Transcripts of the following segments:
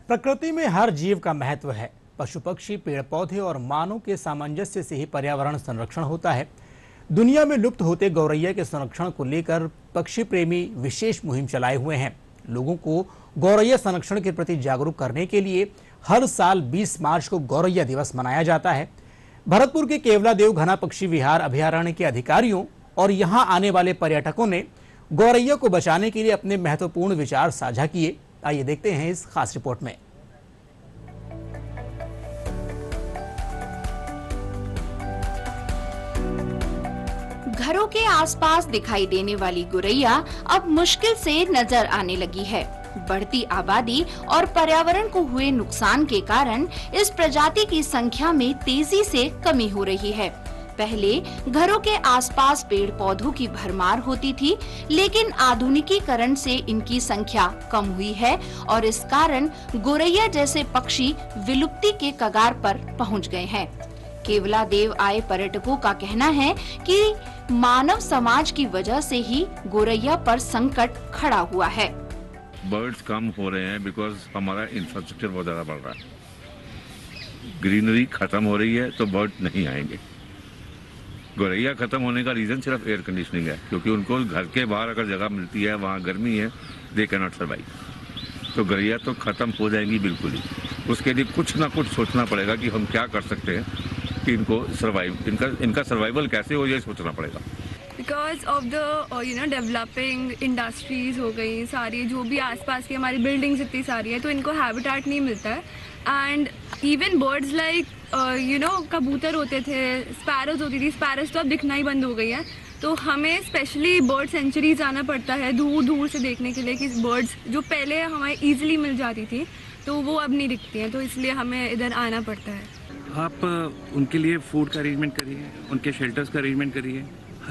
प्रकृति में हर जीव का महत्व है। पशु पक्षी, पेड़ पौधे और मानव के सामंजस्य से ही पर्यावरण संरक्षण होता है। दुनिया में लुप्त होते गौरैया के संरक्षण को लेकर पक्षी प्रेमी विशेष मुहिम चलाए हुए हैं। लोगों को गौरैया संरक्षण के प्रति जागरूक करने के लिए हर साल 20 मार्च को गौरैया दिवस मनाया जाता है। भरतपुर के केवलादेव घना पक्षी विहार अभयारण्य के अधिकारियों और यहां आने वाले पर्यटकों ने गौरैया को बचाने के लिए अपने महत्वपूर्ण विचार साझा किए। आइए देखते हैं इस खास रिपोर्ट में। घरों के आसपास दिखाई देने वाली गौरैया अब मुश्किल से नजर आने लगी है। बढ़ती आबादी और पर्यावरण को हुए नुकसान के कारण इस प्रजाति की संख्या में तेजी से कमी हो रही है। पहले घरों के आसपास पेड़ पौधों की भरमार होती थी, लेकिन आधुनिकीकरण से इनकी संख्या कम हुई है और इस कारण गौरैया जैसे पक्षी विलुप्ति के कगार पर पहुंच गए हैं। केवलादेव आए पर्यटकों का कहना है कि मानव समाज की वजह से ही गौरैया पर संकट खड़ा हुआ है। बर्ड्स कम हो रहे हैं बिकॉज हमारा इंफ्रास्ट्रक्चर बहुत ज्यादा बढ़ रहा है। ग्रीनरी खत्म हो रही है तो बर्ड नहीं आएंगे। गौरैया खत्म होने का रीजन सिर्फ एयर कंडीशनिंग है, क्योंकि उनको घर के बाहर अगर जगह मिलती है, वहाँ गर्मी है, दे कैन नॉट सर्वाइव। तो गौरैया तो खत्म हो जाएंगी बिल्कुल ही। उसके लिए कुछ ना कुछ सोचना पड़ेगा कि हम क्या कर सकते हैं कि इनको सर्वाइव, इनका सर्वाइवल कैसे हो, ये सोचना पड़ेगा। Because of the developing industries हो गई सारी, जो भी आसपास की हमारी बिल्डिंग्स इतनी सारी है, तो इनको हैबिटेट नहीं मिलता है। एंड इवन बर्ड्स लाइक कबूतर होते थे, स्पैरोज होती थी, स्पैरोज तो अब दिखना ही बंद हो गई है। तो हमें स्पेशली बर्ड सेंचुरीज आना पड़ता है दूर दूर से देखने के लिए कि बर्ड्स जो पहले हमें ईजिली मिल जाती थी तो वो अब नहीं दिखती हैं, तो इसलिए हमें इधर आना पड़ता है। आप उनके लिए फूड का अरेंजमेंट करिए, उनके शेल्टर्स का अरेंजमेंट करिए।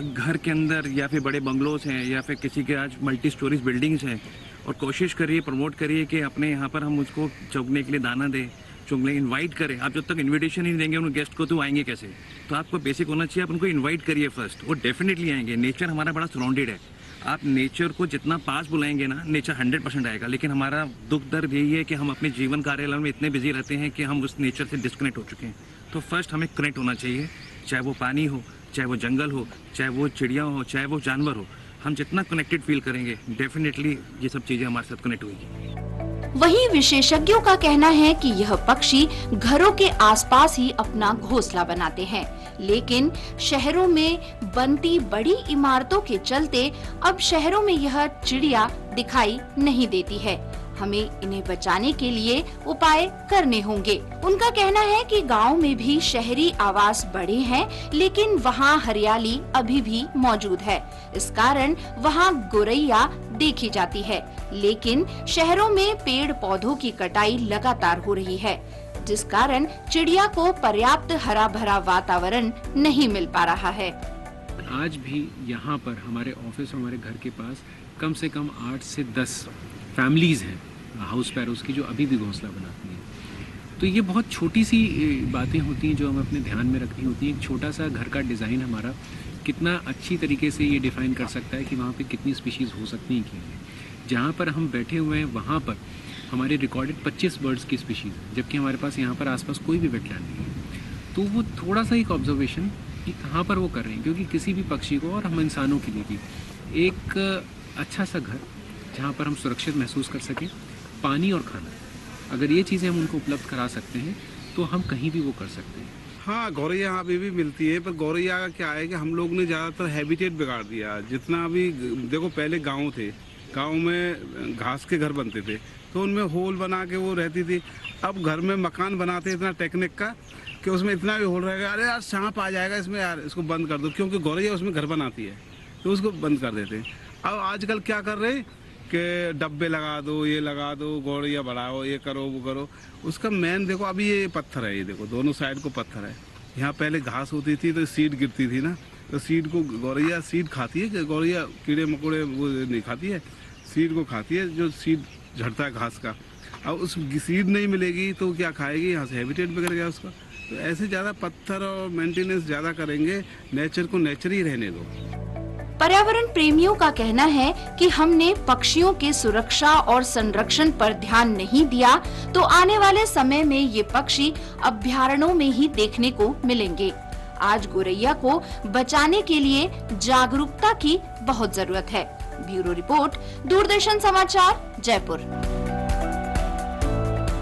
घर के अंदर या फिर बड़े बंगलोज हैं या फिर किसी के आज मल्टी स्टोरीज बिल्डिंग्स हैं, और कोशिश करिए, प्रमोट करिए कि अपने यहाँ पर हम उसको चुगने के लिए दाना दें, चुगने इनवाइट करें। आप जब तक इनविटेशन ही देंगे उन गेस्ट को तो आएंगे कैसे? तो आपको बेसिक होना चाहिए, आप उनको इन्वाइट करिए फर्स्ट, वो डेफिनेटली आएंगे। नेचर हमारा बड़ा सराउंडेड है, आप नेचर को जितना पास बुलाएंगे ना, नेचर 100% आएगा। लेकिन हमारा दुख दर्द यही है कि हम अपने जीवन कार्यालय में इतने बिजी रहते हैं कि हम उस नेचर से डिस्कनेक्ट हो चुके हैं। तो फर्स्ट हमें कनेक्ट होना चाहिए, चाहे वो पानी हो, चाहे वो जंगल हो, चाहे वो चिड़िया हो, चाहे वो जानवर हो। हम जितना कनेक्टेड फील करेंगे, डेफिनेटली ये सब चीजें हमारे साथ कनेक्ट होगी। वहीं विशेषज्ञों का कहना है कि यह पक्षी घरों के आसपास ही अपना घोंसला बनाते हैं, लेकिन शहरों में बनती बड़ी इमारतों के चलते अब शहरों में यह चिड़िया दिखाई नहीं देती है। हमें इन्हें बचाने के लिए उपाय करने होंगे। उनका कहना है कि गांव में भी शहरी आवास बढ़े हैं, लेकिन वहां हरियाली अभी भी मौजूद है। इस कारण वहां गौरैया देखी जाती है, लेकिन शहरों में पेड़ पौधों की कटाई लगातार हो रही है, जिस कारण चिड़िया को पर्याप्त हरा भरा वातावरण नहीं मिल पा रहा है। आज भी यहाँ पर हमारे ऑफिस, हमारे घर के पास कम से कम 8 से 10 फैमिलीज हैं हाउस पैरोज की, जो अभी भी घोंसला बनाती हैं। तो ये बहुत छोटी सी बातें होती हैं जो हमें अपने ध्यान में रखनी होती हैं। एक छोटा सा घर का डिज़ाइन हमारा कितना अच्छी तरीके से ये डिफ़ाइन कर सकता है कि वहाँ पे कितनी स्पीशीज़ हो सकती हैं। कि जहाँ पर हम बैठे हुए हैं वहाँ पर हमारे रिकॉर्डेड 25 बर्ड्स की स्पीशीज़ है, जबकि हमारे पास यहाँ पर आसपास कोई भी वेटलैंड नहीं है। तो वो थोड़ा सा एक ऑब्जर्वेशन कि कहाँ पर वो कर रहे हैं, क्योंकि किसी भी पक्षी को और हम इंसानों के लिए भी एक अच्छा सा घर जहाँ पर हम सुरक्षित महसूस कर सकें, पानी और खाना, अगर ये चीज़ें हम उनको उपलब्ध करा सकते हैं तो हम कहीं भी वो कर सकते हैं। हाँ, गौरैया अभी भी मिलती है, पर गौरैया का क्या है कि हम लोग ने ज़्यादातर हैबिटेट बिगाड़ दिया। जितना भी देखो, पहले गांव थे, गांव में घास के घर बनते थे तो उनमें होल बना के वो रहती थी। अब घर में मकान बनाते इतना टेक्निक का कि उसमें इतना भी होल रहेगा, अरे यार सांप आ जाएगा इसमें, यार इसको बंद कर दो, क्योंकि गौरैया उसमें घर बनाती है तो उसको बंद कर देते हैं। अब आजकल क्या कर रहे हैं कि डब्बे लगा दो, ये लगा दो, गौरैया बढ़ाओ, ये करो वो करो। उसका मेन देखो, अभी ये पत्थर है, ये देखो दोनों साइड को पत्थर है। यहाँ पहले घास होती थी तो सीड गिरती थी ना, तो सीड को गौरैया सीड खाती है। गौरैया कीड़े मकोड़े वो नहीं खाती है, सीड को खाती है, जो सीड झड़ता है घास का। अब उस सीड नहीं मिलेगी तो क्या खाएगी, यहाँ से हैबिटेट बिगड़ गया उसका। तो ऐसे ज़्यादा पत्थर और मेंटेनेंस ज़्यादा करेंगे, नेचर को नेचर ही रहने दो। पर्यावरण प्रेमियों का कहना है कि हमने पक्षियों के सुरक्षा और संरक्षण पर ध्यान नहीं दिया तो आने वाले समय में ये पक्षी अभयारण्यों में ही देखने को मिलेंगे। आज गोरैया को बचाने के लिए जागरूकता की बहुत जरूरत है। ब्यूरो रिपोर्ट, दूरदर्शन समाचार, जयपुर।